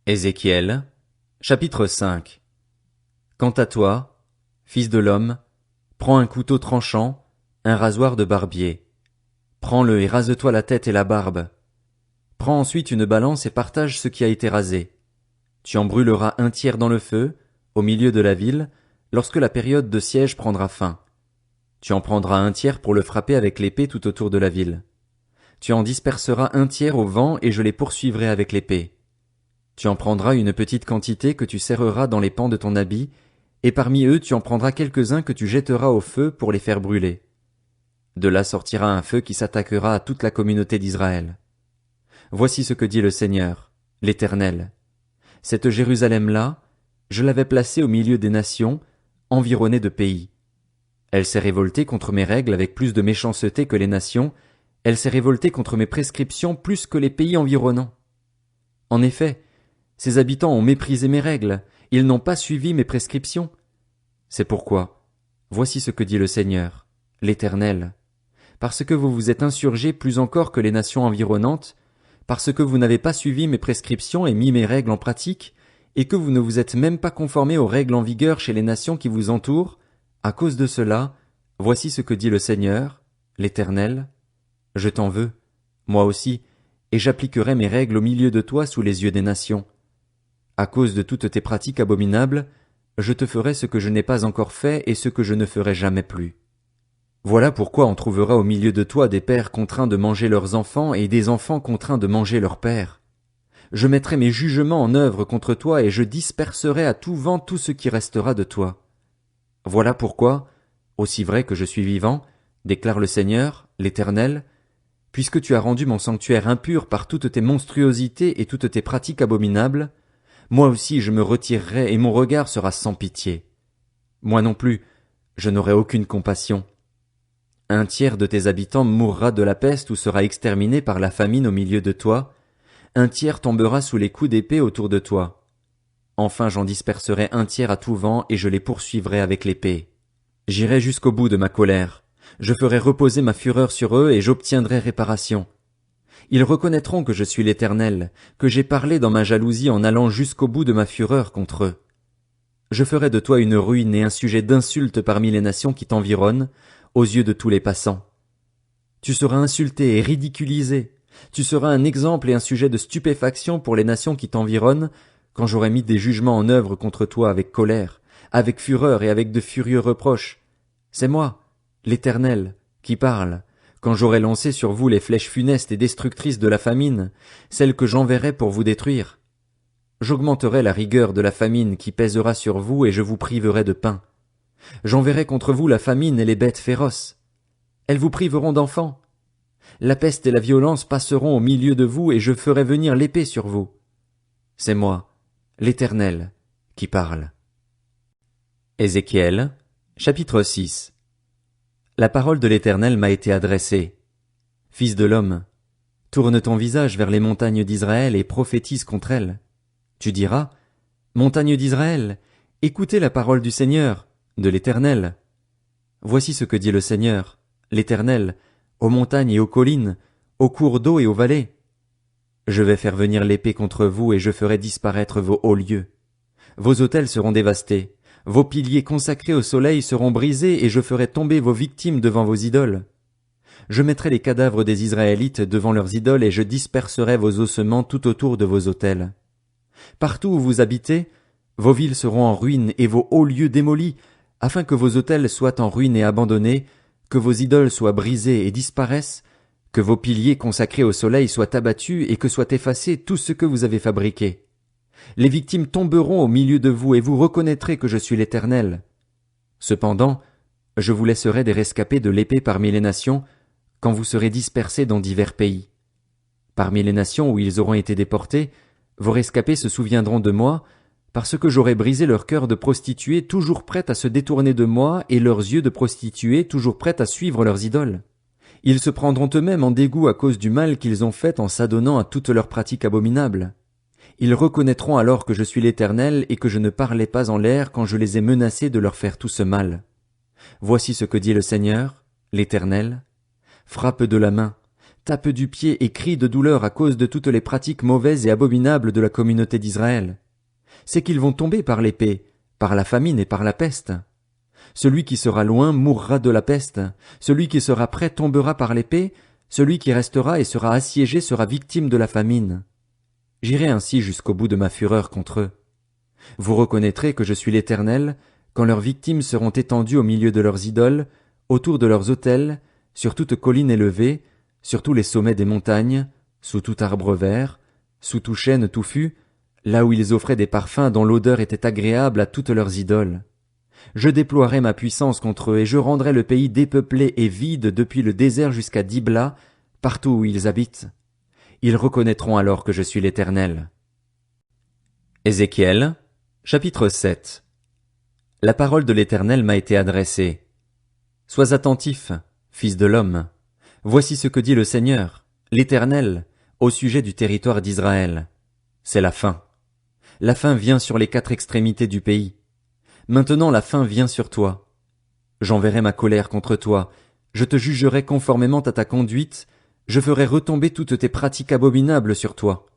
Ézéchiel, chapitre 5. Quant à toi, fils de l'homme, prends un couteau tranchant, un rasoir de barbier. Prends-le et rase-toi la tête et la barbe. Prends ensuite une balance et partage ce qui a été rasé. Tu en brûleras un tiers dans le feu, au milieu de la ville, lorsque la période de siège prendra fin. Tu en prendras un tiers pour le frapper avec l'épée tout autour de la ville. Tu en disperseras un tiers au vent et je les poursuivrai avec l'épée. Tu en prendras une petite quantité que tu serreras dans les pans de ton habit, et parmi eux tu en prendras quelques-uns que tu jetteras au feu pour les faire brûler. De là sortira un feu qui s'attaquera à toute la communauté d'Israël. Voici ce que dit le Seigneur, l'Éternel. Cette Jérusalem-là, je l'avais placée au milieu des nations, environnée de pays. Elle s'est révoltée contre mes règles avec plus de méchanceté que les nations, elle s'est révoltée contre mes prescriptions plus que les pays environnants. En effet, ses habitants ont méprisé mes règles, ils n'ont pas suivi mes prescriptions. C'est pourquoi, voici ce que dit le Seigneur, l'Éternel. Parce que vous vous êtes insurgés plus encore que les nations environnantes, parce que vous n'avez pas suivi mes prescriptions et mis mes règles en pratique, et que vous ne vous êtes même pas conformés aux règles en vigueur chez les nations qui vous entourent, à cause de cela, voici ce que dit le Seigneur, l'Éternel. Je t'en veux, moi aussi, et j'appliquerai mes règles au milieu de toi sous les yeux des nations. À cause de toutes tes pratiques abominables, je te ferai ce que je n'ai pas encore fait et ce que je ne ferai jamais plus. Voilà pourquoi on trouvera au milieu de toi des pères contraints de manger leurs enfants et des enfants contraints de manger leurs pères. Je mettrai mes jugements en œuvre contre toi et je disperserai à tout vent tout ce qui restera de toi. Voilà pourquoi, aussi vrai que je suis vivant, déclare le Seigneur, l'Éternel, puisque tu as rendu mon sanctuaire impur par toutes tes monstruosités et toutes tes pratiques abominables, moi aussi je me retirerai et mon regard sera sans pitié. Moi non plus, je n'aurai aucune compassion. Un tiers de tes habitants mourra de la peste ou sera exterminé par la famine au milieu de toi, un tiers tombera sous les coups d'épée autour de toi. Enfin j'en disperserai un tiers à tout vent et je les poursuivrai avec l'épée. J'irai jusqu'au bout de ma colère. Je ferai reposer ma fureur sur eux et j'obtiendrai réparation. Ils reconnaîtront que je suis l'Éternel, que j'ai parlé dans ma jalousie en allant jusqu'au bout de ma fureur contre eux. Je ferai de toi une ruine et un sujet d'insulte parmi les nations qui t'environnent, aux yeux de tous les passants. Tu seras insulté et ridiculisé. Tu seras un exemple et un sujet de stupéfaction pour les nations qui t'environnent, quand j'aurai mis des jugements en œuvre contre toi avec colère, avec fureur et avec de furieux reproches. C'est moi, l'Éternel, qui parle, quand j'aurai lancé sur vous les flèches funestes et destructrices de la famine, celles que j'enverrai pour vous détruire. J'augmenterai la rigueur de la famine qui pèsera sur vous et je vous priverai de pain. J'enverrai contre vous la famine et les bêtes féroces. Elles vous priveront d'enfants. La peste et la violence passeront au milieu de vous et je ferai venir l'épée sur vous. C'est moi, l'Éternel, qui parle. Ézéchiel, chapitre 6. La parole de l'Éternel m'a été adressée. Fils de l'homme, tourne ton visage vers les montagnes d'Israël et prophétise contre elles. Tu diras, montagnes d'Israël, écoutez la parole du Seigneur, de l'Éternel. Voici ce que dit le Seigneur, l'Éternel, aux montagnes et aux collines, aux cours d'eau et aux vallées. Je vais faire venir l'épée contre vous et je ferai disparaître vos hauts lieux. Vos autels seront dévastés, vos piliers consacrés au soleil seront brisés et je ferai tomber vos victimes devant vos idoles. Je mettrai les cadavres des Israélites devant leurs idoles et je disperserai vos ossements tout autour de vos autels. Partout où vous habitez, vos villes seront en ruine et vos hauts lieux démolis, afin que vos autels soient en ruine et abandonnés, que vos idoles soient brisées et disparaissent, que vos piliers consacrés au soleil soient abattus et que soit effacé tout ce que vous avez fabriqué. Les victimes tomberont au milieu de vous et vous reconnaîtrez que je suis l'Éternel. Cependant, je vous laisserai des rescapés de l'épée parmi les nations, quand vous serez dispersés dans divers pays. Parmi les nations où ils auront été déportés, vos rescapés se souviendront de moi, parce que j'aurai brisé leur cœur de prostituées toujours prêtes à se détourner de moi et leurs yeux de prostituées toujours prêtes à suivre leurs idoles. Ils se prendront eux-mêmes en dégoût à cause du mal qu'ils ont fait en s'adonnant à toutes leurs pratiques abominables. Ils reconnaîtront alors que je suis l'Éternel et que je ne parlais pas en l'air quand je les ai menacés de leur faire tout ce mal. Voici ce que dit le Seigneur, l'Éternel. Frappe de la main, tapent du pied et crient de douleur à cause de toutes les pratiques mauvaises et abominables de la communauté d'Israël. C'est qu'ils vont tomber par l'épée, par la famine et par la peste. Celui qui sera loin mourra de la peste, celui qui sera près tombera par l'épée, celui qui restera et sera assiégé sera victime de la famine. J'irai ainsi jusqu'au bout de ma fureur contre eux. Vous reconnaîtrez que je suis l'Éternel, quand leurs victimes seront étendues au milieu de leurs idoles, autour de leurs autels, sur toute colline élevée, sur tous les sommets des montagnes, sous tout arbre vert, sous tout chêne touffu, là où ils offraient des parfums dont l'odeur était agréable à toutes leurs idoles. Je déploierai ma puissance contre eux et je rendrai le pays dépeuplé et vide depuis le désert jusqu'à Dibla, partout où ils habitent. Ils reconnaîtront alors que je suis l'Éternel. Ézéchiel, chapitre 7. La parole de l'Éternel m'a été adressée. Sois attentif, fils de l'homme. Voici ce que dit le Seigneur, l'Éternel, au sujet du territoire d'Israël. C'est la fin. La fin vient sur les 4 extrémités du pays. Maintenant la fin vient sur toi. J'enverrai ma colère contre toi, je te jugerai conformément à ta conduite, je ferai retomber toutes tes pratiques abominables sur toi.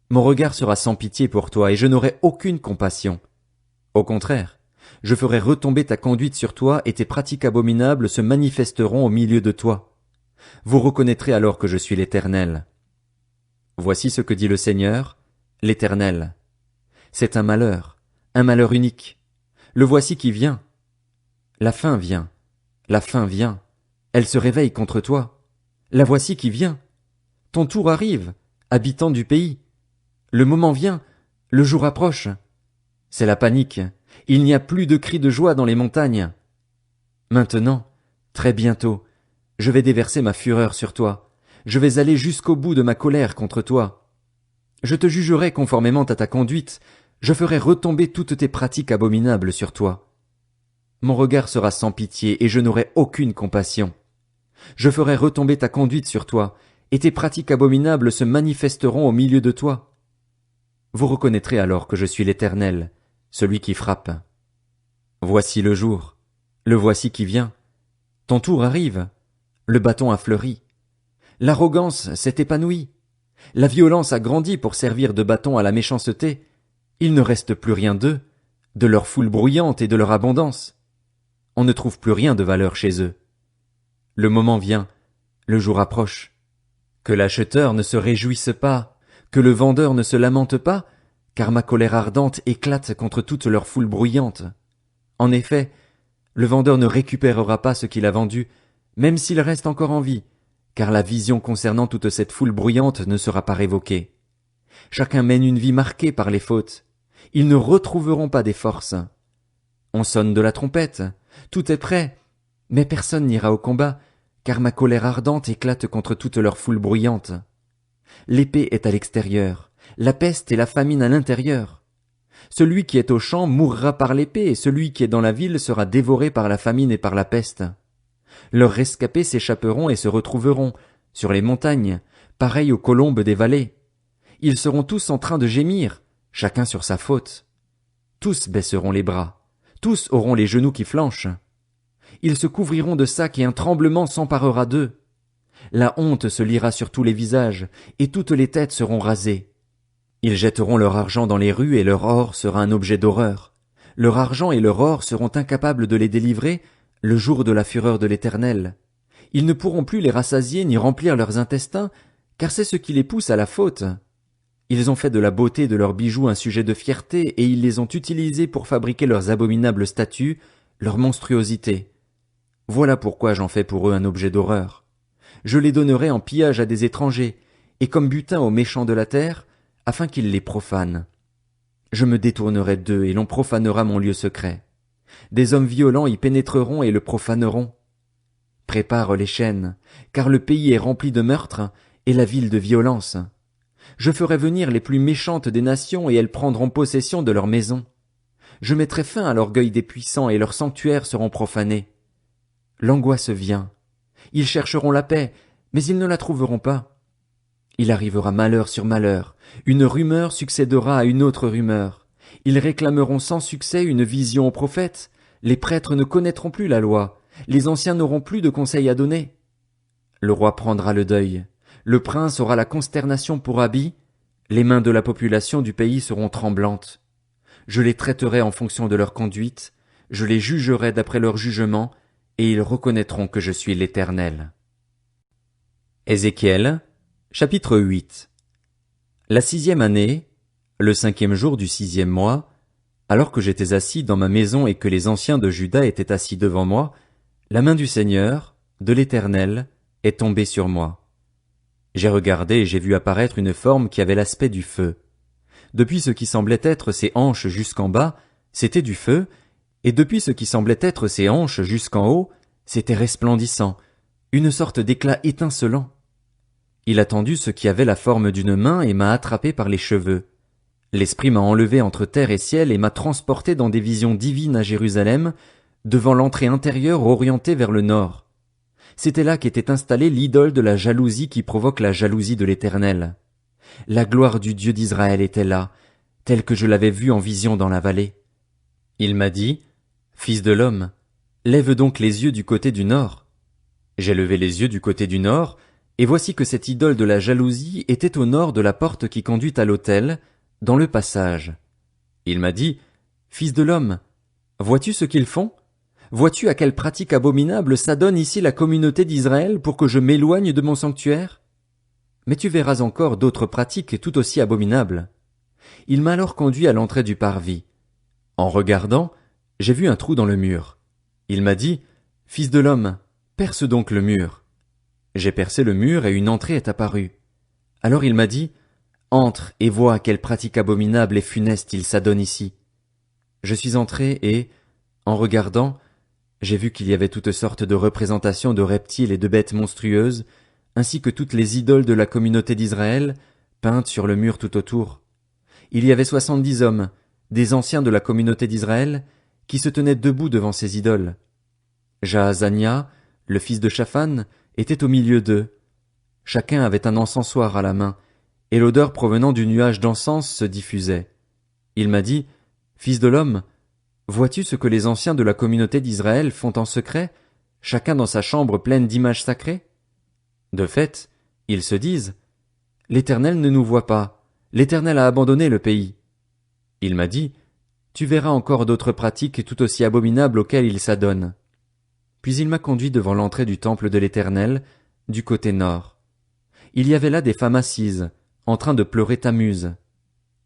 Mon regard sera sans pitié pour toi et je n'aurai aucune compassion. Au contraire, je ferai retomber ta conduite sur toi et tes pratiques abominables se manifesteront au milieu de toi. Vous reconnaîtrez alors que je suis l'Éternel. Voici ce que dit le Seigneur, l'Éternel. C'est un malheur unique. Le voici qui vient. La fin vient. La fin vient. Elle se réveille contre toi. La voici qui vient. Ton tour arrive, habitant du pays. Le moment vient, le jour approche. C'est la panique. Il n'y a plus de cris de joie dans les montagnes. Maintenant, très bientôt, je vais déverser ma fureur sur toi. Je vais aller jusqu'au bout de ma colère contre toi. Je te jugerai conformément à ta conduite. Je ferai retomber toutes tes pratiques abominables sur toi. Mon regard sera sans pitié et je n'aurai aucune compassion. Je ferai retomber ta conduite sur toi, et tes pratiques abominables se manifesteront au milieu de toi. Vous reconnaîtrez alors que je suis l'Éternel, celui qui frappe. Voici le jour, le voici qui vient. Ton tour arrive, le bâton a fleuri. L'arrogance s'est épanouie. La violence a grandi pour servir de bâton à la méchanceté. Il ne reste plus rien d'eux, de leur foule bruyante et de leur abondance. On ne trouve plus rien de valeur chez eux. Le moment vient, le jour approche. Que l'acheteur ne se réjouisse pas, que le vendeur ne se lamente pas, car ma colère ardente éclate contre toute leur foule bruyante. En effet, le vendeur ne récupérera pas ce qu'il a vendu, même s'il reste encore en vie, car la vision concernant toute cette foule bruyante ne sera pas révoquée. Chacun mène une vie marquée par les fautes. Ils ne retrouveront pas des forces. On sonne de la trompette, tout est prêt, mais personne n'ira au combat, car ma colère ardente éclate contre toute leur foule bruyante. L'épée est à l'extérieur, la peste et la famine à l'intérieur. Celui qui est au champ mourra par l'épée, et celui qui est dans la ville sera dévoré par la famine et par la peste. Leurs rescapés s'échapperont et se retrouveront, sur les montagnes, pareils aux colombes des vallées. Ils seront tous en train de gémir, chacun sur sa faute. Tous baisseront les bras, tous auront les genoux qui flanchent. Ils se couvriront de sacs et un tremblement s'emparera d'eux. La honte se lira sur tous les visages, et toutes les têtes seront rasées. Ils jetteront leur argent dans les rues et leur or sera un objet d'horreur. Leur argent et leur or seront incapables de les délivrer le jour de la fureur de l'Éternel. Ils ne pourront plus les rassasier ni remplir leurs intestins, car c'est ce qui les pousse à la faute. Ils ont fait de la beauté de leurs bijoux un sujet de fierté et ils les ont utilisés pour fabriquer leurs abominables statues, leurs monstruosités. Voilà pourquoi j'en fais pour eux un objet d'horreur. Je les donnerai en pillage à des étrangers, et comme butin aux méchants de la terre, afin qu'ils les profanent. Je me détournerai d'eux et l'on profanera mon lieu secret. Des hommes violents y pénétreront et le profaneront. Prépare les chaînes, car le pays est rempli de meurtres et la ville de violence. Je ferai venir les plus méchantes des nations et elles prendront possession de leurs maisons. Je mettrai fin à l'orgueil des puissants et leurs sanctuaires seront profanés. L'angoisse vient. Ils chercheront la paix, mais ils ne la trouveront pas. Il arrivera malheur sur malheur. Une rumeur succédera à une autre rumeur. Ils réclameront sans succès une vision aux prophètes. Les prêtres ne connaîtront plus la loi. Les anciens n'auront plus de conseils à donner. Le roi prendra le deuil. Le prince aura la consternation pour habit. Les mains de la population du pays seront tremblantes. Je les traiterai en fonction de leur conduite. Je les jugerai d'après leur jugement, et ils reconnaîtront que je suis l'Éternel. Ézéchiel, chapitre 8. La 6e année, le 5e jour du 6e mois, alors que j'étais assis dans ma maison et que les anciens de Juda étaient assis devant moi, la main du Seigneur, de l'Éternel, est tombée sur moi. J'ai regardé et j'ai vu apparaître une forme qui avait l'aspect du feu. Depuis ce qui semblait être ses hanches jusqu'en bas, c'était du feu, et depuis ce qui semblait être ses hanches jusqu'en haut, c'était resplendissant, une sorte d'éclat étincelant. Il a tendu ce qui avait la forme d'une main et m'a attrapé par les cheveux. L'Esprit m'a enlevé entre terre et ciel et m'a transporté dans des visions divines à Jérusalem, devant l'entrée intérieure orientée vers le nord. C'était là qu'était installée l'idole de la jalousie qui provoque la jalousie de l'Éternel. La gloire du Dieu d'Israël était là, telle que je l'avais vue en vision dans la vallée. Il m'a dit, « Fils de l'homme, lève donc les yeux du côté du nord. » J'ai levé les yeux du côté du nord, et voici que cette idole de la jalousie était au nord de la porte qui conduit à l'autel, dans le passage. Il m'a dit, « Fils de l'homme, vois-tu ce qu'ils font? Vois-tu à quelle pratique abominable s'adonne ici la communauté d'Israël pour que je m'éloigne de mon sanctuaire? Mais tu verras encore d'autres pratiques tout aussi abominables. » Il m'a alors conduit à l'entrée du parvis. En regardant, j'ai vu un trou dans le mur. Il m'a dit, « Fils de l'homme, perce donc le mur. » J'ai percé le mur et une entrée est apparue. Alors il m'a dit, « Entre et vois à quelle pratique abominable et funeste il s'adonne ici. » Je suis entré et, en regardant, j'ai vu qu'il y avait toutes sortes de représentations de reptiles et de bêtes monstrueuses, ainsi que toutes les idoles de la communauté d'Israël, peintes sur le mur tout autour. Il y avait 70 hommes, des anciens de la communauté d'Israël, qui se tenaient debout devant ces idoles. Jaazania, le fils de Shaphan, était au milieu d'eux. Chacun avait un encensoir à la main, et l'odeur provenant du nuage d'encens se diffusait. Il m'a dit, « Fils de l'homme, vois-tu ce que les anciens de la communauté d'Israël font en secret, chacun dans sa chambre pleine d'images sacrées? De fait, ils se disent, « L'Éternel ne nous voit pas, l'Éternel a abandonné le pays. » Il m'a dit, « Tu verras encore d'autres pratiques tout aussi abominables auxquelles ils s'adonnent. » Puis il m'a conduit devant l'entrée du temple de l'Éternel, du côté nord. Il y avait là des femmes assises, en train de pleurer Tammuz.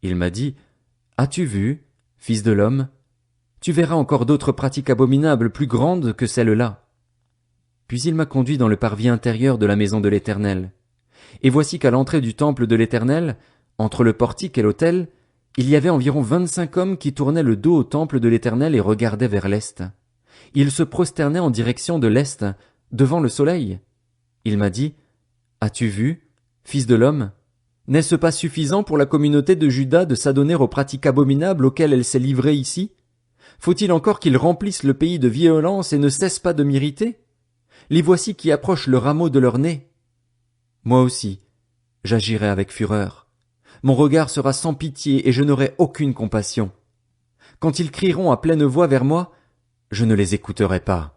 Il m'a dit, « As-tu vu, fils de l'homme? Tu verras encore d'autres pratiques abominables plus grandes que celles-là. » Puis il m'a conduit dans le parvis intérieur de la maison de l'Éternel. Et voici qu'à l'entrée du temple de l'Éternel, entre le portique et l'autel, il y avait environ 25 hommes qui tournaient le dos au temple de l'Éternel et regardaient vers l'est. Ils se prosternaient en direction de l'est, devant le soleil. Il m'a dit, « As-tu vu, fils de l'homme? N'est-ce pas suffisant pour la communauté de Juda de s'adonner aux pratiques abominables auxquelles elle s'est livrée ici? Faut-il encore qu'ils remplissent le pays de violence et ne cessent pas de m'irriter? Les voici qui approchent le rameau de leur nez. Moi aussi, j'agirai avec fureur. Mon regard sera sans pitié et je n'aurai aucune compassion. Quand ils crieront à pleine voix vers moi, je ne les écouterai pas.